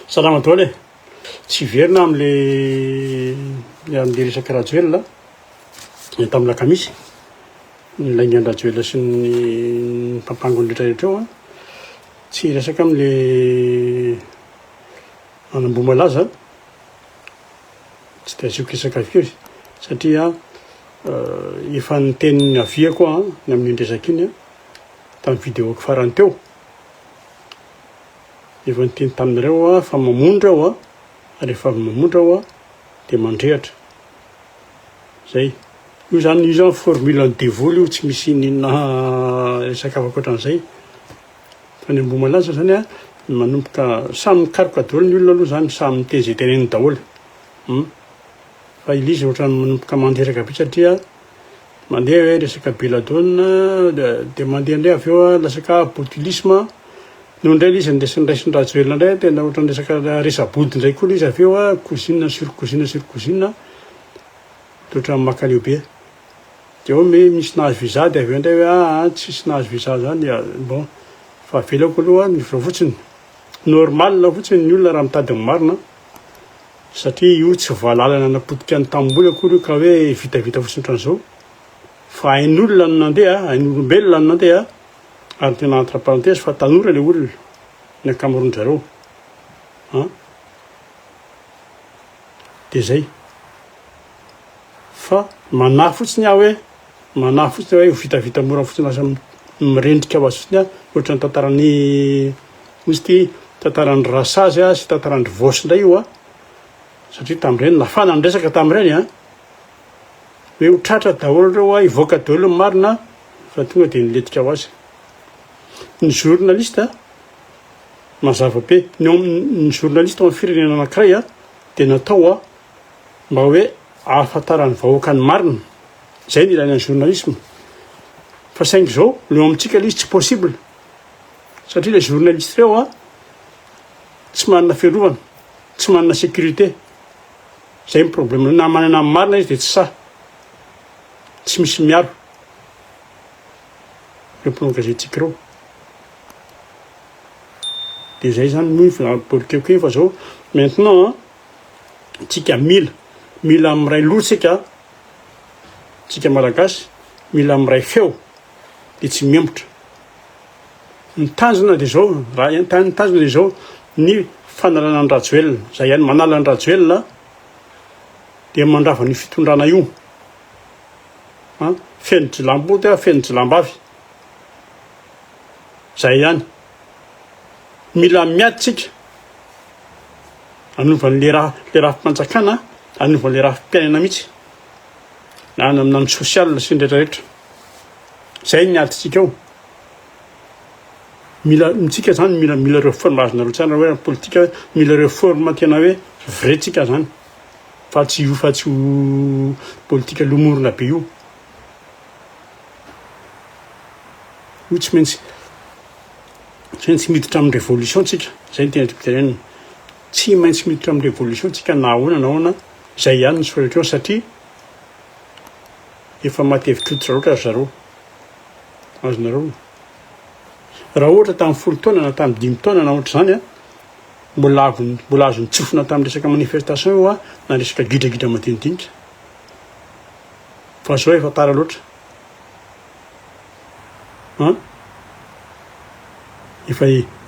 Salama daholo e. Tsy verina am'le resaka rajoelina tamin'ny lakamisy. Nilainga ny rajoelina sy ny mpampangony rehetrarehetra eo a. Tsy resaka am'le anambo-malaza. Tsy de asiako resaka firy satria efa niteniny avia koa ny amin'ny resaka iny tamin'ny vidéoko farany teo. Efa niteny taminareo fa mamondra aho ary rehefa avy mamondra aho dia mandrehatra. Zay. Io zany formule ny dévolo io tsy misy ninona resaka afakoatran'izay. Fa ny ambo-malaza zany manomboka samy mikaroka daholo ny olona aloha zany, samy miteny izay teneniny daholo. Fa ilay izy ohatrany manomboka manderaka be satria mandeha hoe resaka beladonna dia mandeha indray avy eo lasaka botulisme. Noho indray izy ndraisin'ny rajoelina indray tena ohatran'ny resaka resa-body indray koa izy avy eo cousine sur cousine ohatran'ny makaleo be. Dia eo misy nahazo visa dia avy eo indray hoe tsisy nahazo visa zany bon fa avelako aloha ny fotsiny normal fotsiny ny olona raha mitady ny marina satria io tsy voalalana napotika ny tamboly akory io ka hoe vitavita fotsiny ohatran'izao fa hain'olona no nandeha, hain'olombelona no nandeha. Ary tena entre parenthèse fa tanora ilay olona ny ankamaroany zareo. Dia zay. Fa manahy fotsiny aho hoe vitavita mora fotsiny lasa mirendrika ho azy fotsiny ohatran'ny tantaran'ny misy ty tantaran'ny rasazy sy tantaran'ny vosy indray io satria tamin'ireny nafana ny resaka tamin'ireny hoe ho tratra daholo ireo hivoaka daholo ny marina fa tonga dia niletika ho azy. Ny journaliste mazava be ny journaliste amin'ny firenena anankiray dia natao mba hoe ahafantarany vahoaka ny marina. Zay ny ilaina ny journalisme. Fa saingy izao leo amintsika ilay izy tsy possible satria ilay journaliste ireo tsy manana fiarovana, tsy manana sécurité. Zay ny problème. Na manana ny marina izy dia tsy sahy, tsy misy miaro ireo mpanao gazetintsika ireo. Dia zay zany moa polikeko iny fa zao maintenant tsika mila miray loha tsika malagasy, mila miray feo dia tsy miembotra. Ny tanjona dia zao, raha tanjona dia zao ny fanalana ny rajoelina. Zay ihany manala ny rajoelina dia mandrava ny fitondrana io. Feno jilambo feno jilambavy. Zay ihany. Mila miady tsika anovan'le raha fi-panjakana, anovan'le raha fi-piainana mihitsy na amin'ny sosial sy ny rehetrarehetra. Zay niaditsika eo. Mitsika zany mila réforme azonareo tsara hoe politika mila réforme tena hoe vrai tsika zany fa tsy io politika lomorona be io. Io tsy maintsy miditra amin'ny révolution tsika. Zay ny tena tenenina. Tsy maintsy miditra amin'ny révolution tsika na ahoana. Zay ihany ny soratra eo satria efa matevin-koditra loatra zareo. Azonareo. Raha ohatra tamin'ny 10 taona na tamin'ny 5 taona na ohatra zany mbola azo nitsofina tamin'ny resaka manifestation io na resaka gidragidra madinidinika. Fa zao efa tara loatra.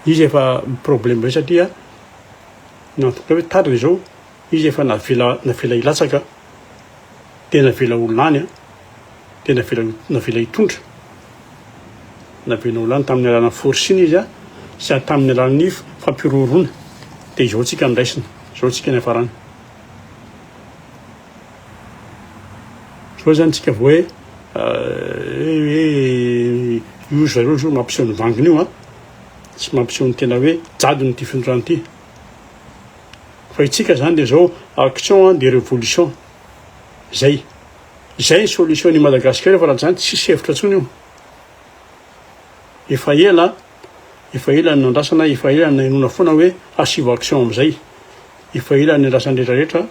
Izy efa problème be satria nantoka hoe tara zao izy efa navela hilatsaka dia navela olona any dia navela hitondra. Navela olona any tamin'ny alàna forcing izy sy tamin'ny alàn'ny fampirorona. Dia izao tsika niraisina, izao tsika ny hafarana. Zao zany tsika vao hoe io zareo zao mampiseho ny vangina io tsy mampiseho ny tena hoe jadony ty findrana ity. Fa itsika zany dia zao action de révolution. Zay ny solution ny Madagasikara fa raha zany tsisy hevitra intsony io. Efa ela ny nandrasana, efa ela ny nainona foana hoe asivo action amin'izay. Efa ela ny andrasany rehetrarehetra.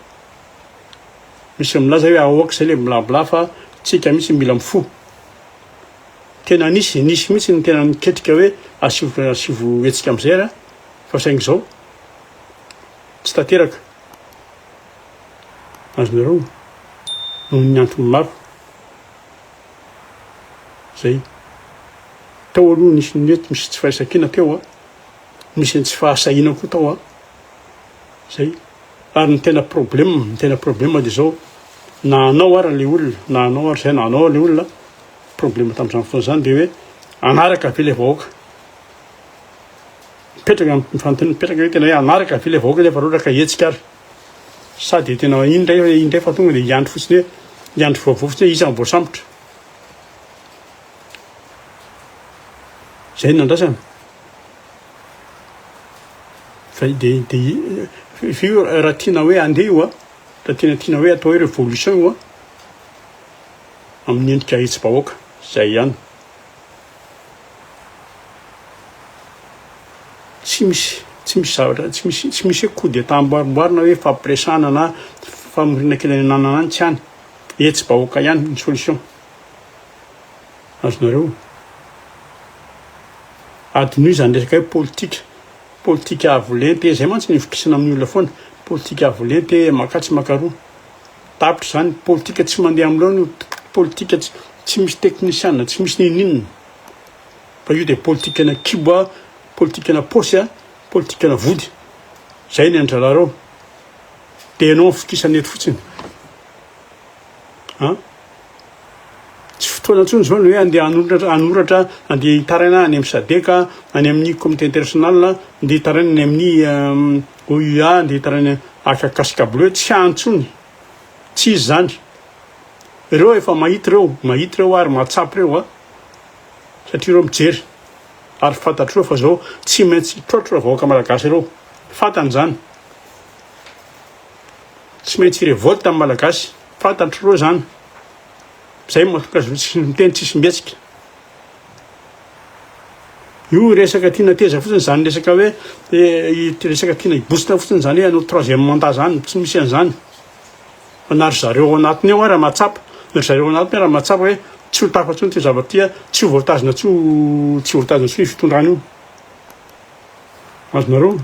Misy milaza hoe ahoaka izay ilay blabla fa tsika mihitsy mila mifo. Tena nisy mihitsy ny tena niketrika hoe asivo hetsika amin'izay fa saingy izao tsy tanteraka azonareo noho ny antony maro zay tao aloha nisy nety misy tsy fahaisakina teo a misy ny tsy fahasahiana koa tao a zay ary ny tena problema de zao na anao ary le olona na anao ary zay na anao le olona problema tamin'izany fotoana zany de hoe anaraka ve le vahoaka mipetraka mifanontany mipetraka hoe tena hoe anaraka ve le vahoaka le varoraka hetsika ary sady tena indray fa tonga de hiandry fotsiny hoe hiandry vaovao fotsiny hoe isan'ny voasambotra zay nandrasana fa de fio raha tiana hoe andeha io a raha tiana hoe atao hoe révolution io a amin'ny endrika hetsy vahoaka zay ihany tsy misy zavatra tsy misy hoe coup d'état amboarimboarina hoe fampiresahana na famorina kely ananana any tsy hany hetsy vahoaka ihany ny solution azonareo adino zany resaka hoe politika avolente zay mantsy nivokisana amin'ny olona foana politika avolente makatsy makaroa tapitra zany politika tsy mandeha am'loha politika tsy misy technicien tsy misy ninina fa io de politika na kibo politika na posy a politika na vody zay ny andralareo de anao fikisana eto fotsiny tsy fotoana ntsony zao hoe andeha anoratra andeha hitaraina any amin'ny sadeka any amin'ny comité international andeha hitaraina any amin'ny OUA andeha hitaraina akakasikablo tsy antsony tsy izy zany ireo efa mahita reo ary mahatsapy reo a satria reo mijery ary fantatreo fa zao tsy maintsy trotro vahoaka malagasy reo fantany zany tsy maintsy révolte amin'ny malagasy fantatreo zany zay mahatonga tsy miteny tsisy mbetsika io resaka tiana teza fotsiny zany resaka hoe resaka tiana hibositra fotsiny zany hoe anao troisième mandat zany tsy misy an'izany nary zareo anatiny ao raha mahatsapa nary zareo anatiny raha mahatsapa hoe tsy ho tafatsony ty zavatra ty tsy ho voatazona tsy voatazona tsy fitondrana io azonareo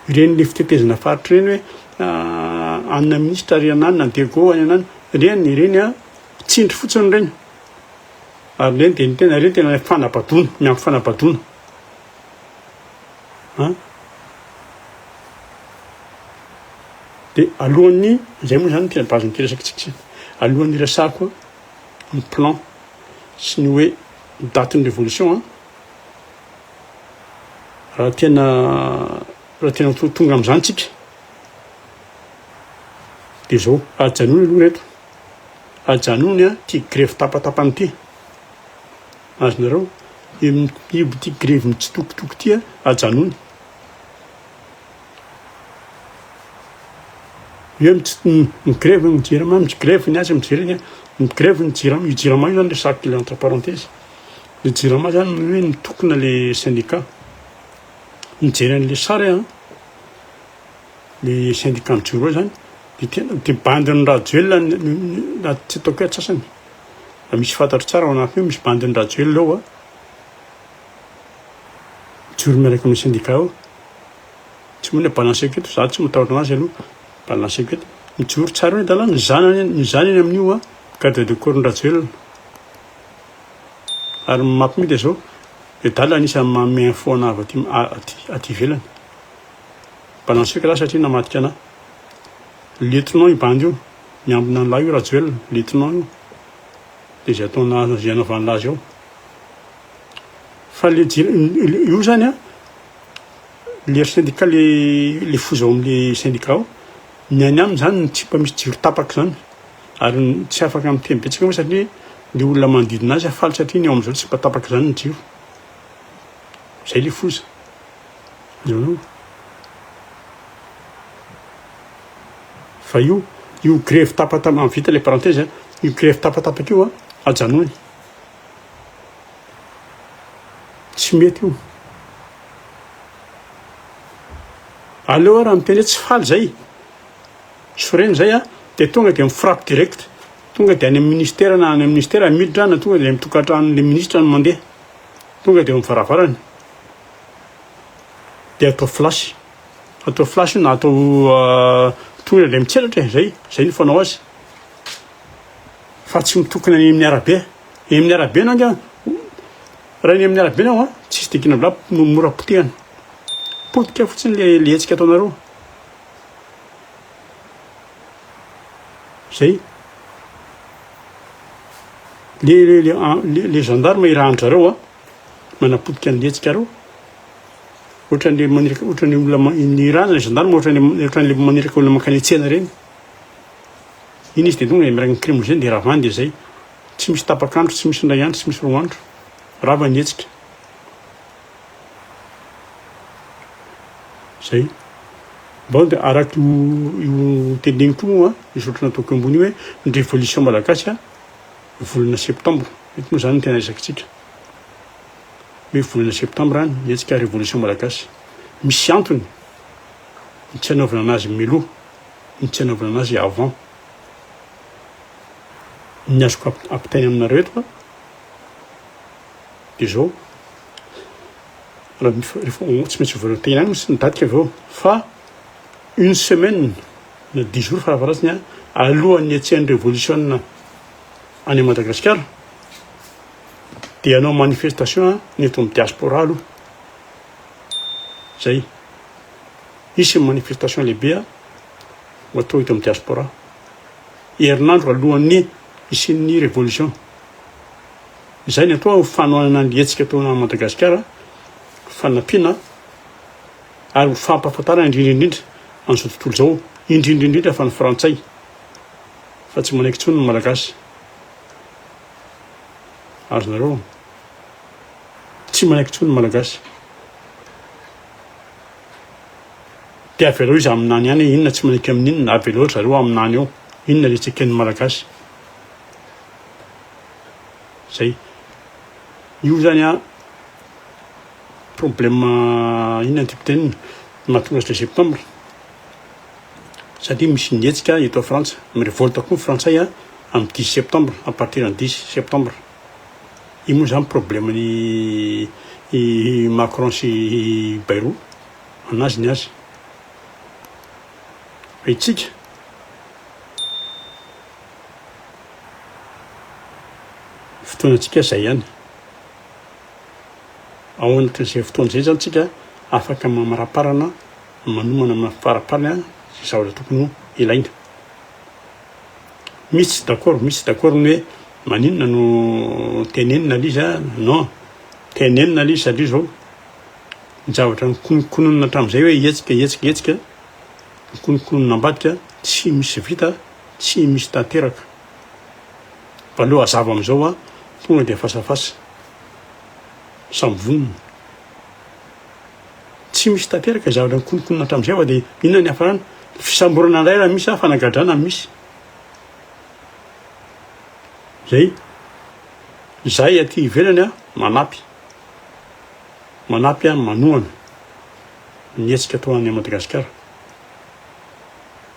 ireny le fitetezana faritra reny hoe anina ministra ary ananina dego any anany reny a tsindry fotsiny reny ary reny de tena reny tena fanabadona miampy fanabadona de alohan'ny zay moa zany tena baziny tiresakytsika alohan'ny resako ny plan sy ny hoe daty ny révolution raha tena tonga am'izany tsika de zao ajanony aloha reto ajanony a ty grève tapatapany ty azonareo ibo ty grève mitsitokotoko ty a ajanony io migrève mijirama migrève ny azy mijereny migrève io jirama io zany le sac le entre parenthèse le jirama zany hoe mitokona le syndicat mijery an'le sary le syndicat mijoro zany de bandiny rajoelona na tsy ataoko hoe atsasany misy fantatro tsara ao anaty io misy bandiny rajoelona ao mijoro miaraka amin'ny syndicat ao tsy moa ny balanseko eto za tsy matahotra anazy aloha balanseko eto mijoro tsara hoe dala ny zany eny amin'io garde de corps rajoelona ary mampimity zao de dala anisany manome info ana avy aty ivelany balanseko raha satria namatika anahy lieutenant io bandy io miambina an'lahy io rajoelona lieutenant io de zay ataona zay anaovany lazy ao fa io zany le syndicat le foza ao amin'le syndicat ao ny any aminy zany tsy mba misy jiro tapaka zany ary tsy afaka amin'ny teny betsika moa satria le olona manodidina azy afaly satria ny ao am'izao tsy mba tapaka zany ny jiro zay le foza fa io grève tapatapa vita le parenthèse io grève tapatapaka io ajanony tsy mety io aleo raha miteny hoe tsy faly zay soreny zay de tonga de mifrappe direct tonga de any amin'ny ministère na any amin'ny ministère miditra na tonga de mitokatran'le ministre no mandeha tonga de mivaravarany dia atao flasy na atao tonga le mitselatra zay ny fanao azy fa tsy mitokana ny amin'ny arabe amin'ny arabe nanga raha ny amin'ny arabe nao tsisy dikina bla mora potehana potika fotsiny le hetsika ataonareo zay le gendarme irahandrareo manapotika ny hetsika reo ohatran'ny maniraka ohatran'ny olona ny irana le gendarme ohatran'le maniraka olona mankany tsena reny iny izy de tonga miragny crime zay de ravany de zay tsy misy tapakandro tsy misy ndray andro tsy misy roa andro rava ny hetsika zay bon de araky io teneniny koa moa isotra nataoko ambony hoe ny révolution malagasy volana septembre mety moa zany ny tena resakitsika hoe volana septembre any hetsika révolution malagasy misy antony ny tsy hanaovana anazy miloha ny tsy hanaovana anazy avant ny azoko ampitainy aminareo eto de zao rehefa tsy maintsy voategna any sy nidatika aveo fa une semaine na 10 jours farafaratsiny alohan'ny etsehany révolution any Madagasikara dia hanao manifestation ny eto amin'ny diaspora aloha zay isy manifestation lehibe atao eto amin'ny diaspora herinandro alohan'ny isin'ny révolution zay ny atao fanohanana ny hetsika atao na Madagasikara fanampiana ary fampahafantarana indrindrindrindra an'izao tontolo zao indrindrindrindra fa ny frantsay fa tsy manaiky intsony ny malagasy azonareo tsy manaiky intsony ny malagasy de avy aloha izy aminany any inona tsy manaiky amin'inona avy aloha zareo aminany ao inona le tseken'ny malagasy zay io zany problème inona antipitenina mahatonga le septembre satria misy ny hetsika eto a frantsa mirevolte koa ny frantsay amin'ny 10 septembre à partir en 10 septembre io moa zany problème ny Macron sy Bayrou anazy ny azy fa itsika fotoanatsika zay ihany ao anatin'izay fotoana zay zany tsika afaka mamaraparana manomana amin'ny faraparana sy zavatra tokony ilaina misy d'accord ny hoe maninona no tenenina liza non tenenina lizy satria zao ny zavatra nikononkononina hatramin'izay hoe hetsika nikononkononina ambadika tsy misy vita tsy misy tanteraka fa aloha hazava amin'izao tonga de fasafasa samby vonona tsy misy tanteraka zavatra nikononkonona hatramin'izay fa de inona ny hafarana fisamborana indray raha misy fanagadrana misy zay aty ivelany manampy manohana ny hetsika atao any Madagasikara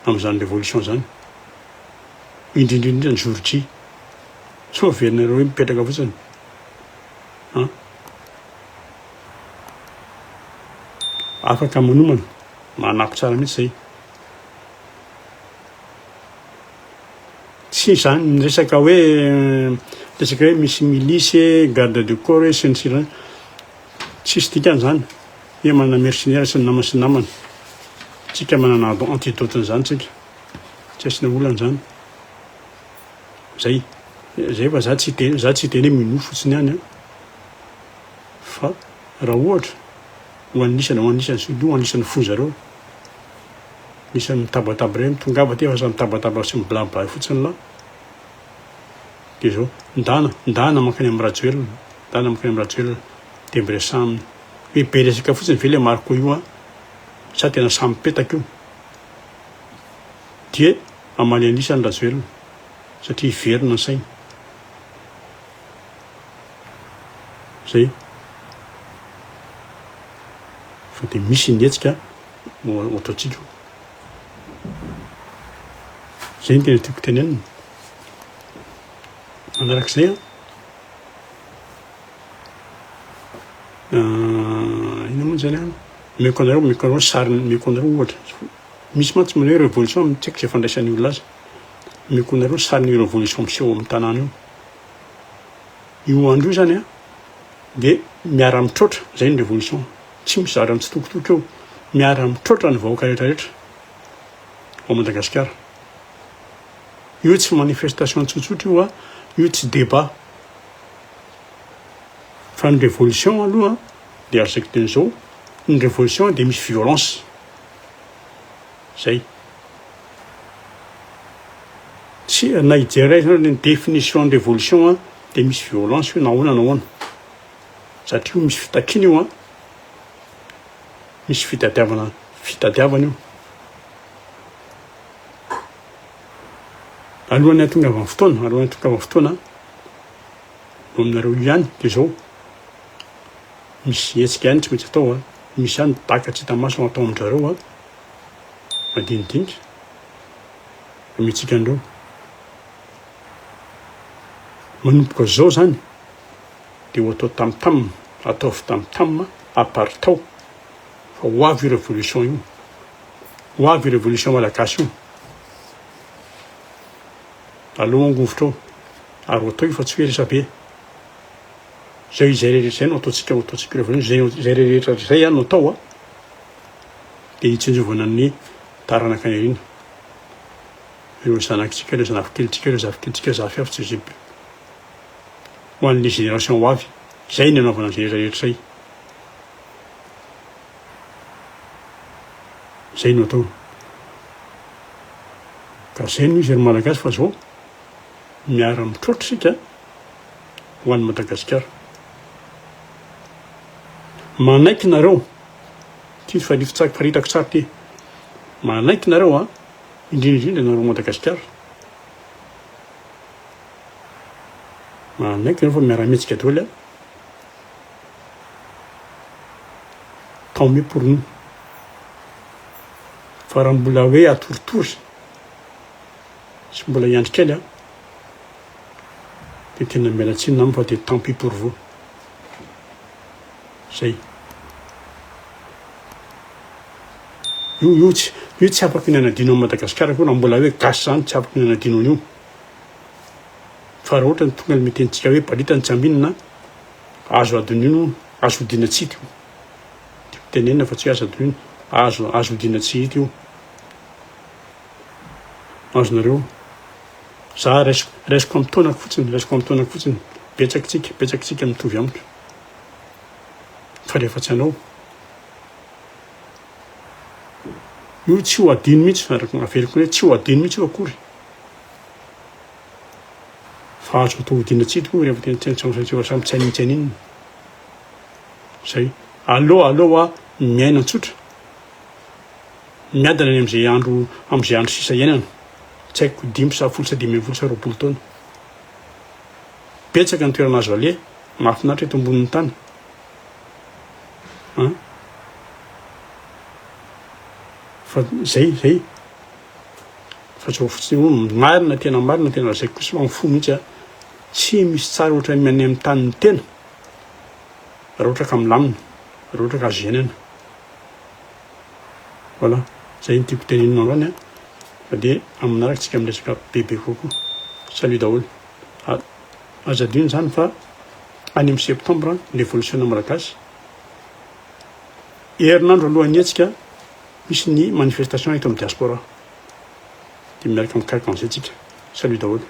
amin'izany révolution zany indrindrindrindra ny jour J so averinareo hoe mipetraka fotsiny afaka manomana manampy tsara mihitsy zay tsy zany resaka hoe misy milice garde du corps sy ny sirany tsisy dikany zany hoe manana mercenaire sy ny namana tsika manana antidote zany tsika tsy asina olana zany zay fa za tsy teny mino fotsiny any fa raha ohatra hoanisany solo hoanisany fo zareo misy mitabataba reny mitongava ty fa sa mitabataba sy miblabla fotsiny la de zao ndana mankany amin'ny rajoelona de miresa aminy hoe be resaka fotsiny ve le mariko io sa tena samy petaka io de amaly anisany rajoelona satria iverina ny saina zay fa de misy ny hetsika otatsika zay ny tena tiako tenenina manarak'izay ina moa zany meko anareo sariny meko anareo ohatra misy mantsy manao hoe révolution tsy haiko zay fandraisan'ny olona azy meko anareo sariny révolution miseho amin'ny tanàna io andro io zany a dia miara mitrotra zay ny révolution tsy misy zavatra mitsitokotoko eo miara mitrotra ny vahoaka rehetrarehetra ao Madagasikara io tsy manifestation tsotsotra io a io tsy débat fa ny révolution aloha dia azaky teny zao ny révolution dia misy violence zay tsy na hijery zany ny définition ny révolution a dia misy violence io nahoana satria io misy fitakiana io a misy fitadiavana io alohan'ny atonga avy amin'ny fotoana no aminareo io ihany dia zao misy hetsika ihany tsy mety atao a misy ihany daka tsy hita maso atao amin-drareo a madinidinika mitsika andreo manomboka zao zany dia ho atao tamtam ataovy tamtam apartao fa ho avy révolution io ho avy révolution malagasy io aloha angovotra ao ary ho atao io fa tsy hoe resabe zay rehetra zay no ataontsika révolution zay rehetra zay no atao a dia hitsinjovana ny taranaka irina ireo zanakitsika ireo zanafikelytsika ireo zafikelytsika zafy avy tsy ziby ho an'le génération ho avy zay ny anaovana zay rehetra zay zay no atao ka zay no izy ry malagasy fa zao miara mitrotra sika ho an'ny Madagasikara manaiky nareo ty faritako tsara ty manaiky nareo a indrindrindra nareo Madagasikara manaiky nareo fa miara-mihetsika daholo a tant mieux pour nous fa raha mbola hoe atoritory sy mbola hiandry kely a dia tena mialatsinina aminy fa dia tant pis pour vous zay io tsy afaka ny anadino amin'ny Madagasikara koa raha mbola hoe gasy zany tsy afaka ny anadino an'io fa raha ohatra ny tonga ny metentsika hoe balita ny tsambinina azo adinino azo hodina tsy hita io tiako tenenina fa tsy azo adinino azo hodina tsy hita io azonareo za raisiko amin'ny taonako fotsiny betsakitsika mitovy amiko fa rehefa tsy anao io tsy ho adino mihitsy averiko hoe tsy ho adino mihitsy io akory fa azo atao hodina tsy hita koa rehefa tentsamitsainina zay aloha miaina tsotra miadana any am'izay andro sisa iainana tsy haiko 5 sa 10 sa 12 sa 20 taona betsaka ny toerana azo ale mahafinaritra eto ambonin'ny tany fa zay fa zao fotsiny marina tena zay kosa mifo mihitsy a tsy misy tsara ohatra miany amin'ny tany ny tena raha ohatra ka milamina raha ohatra ka azo iainana voilà zay ny tiako tenenina androany a fa dia aminaraka tsika miresaka bebe kokoa salut daholo azadino zany fa any amin'ny septembre l'évolution malagasy herinandro alohan'ny hetsika misy ny manifestation eto amin'ny diaspora dia miaraka mikaika an'izay tsika salut daholo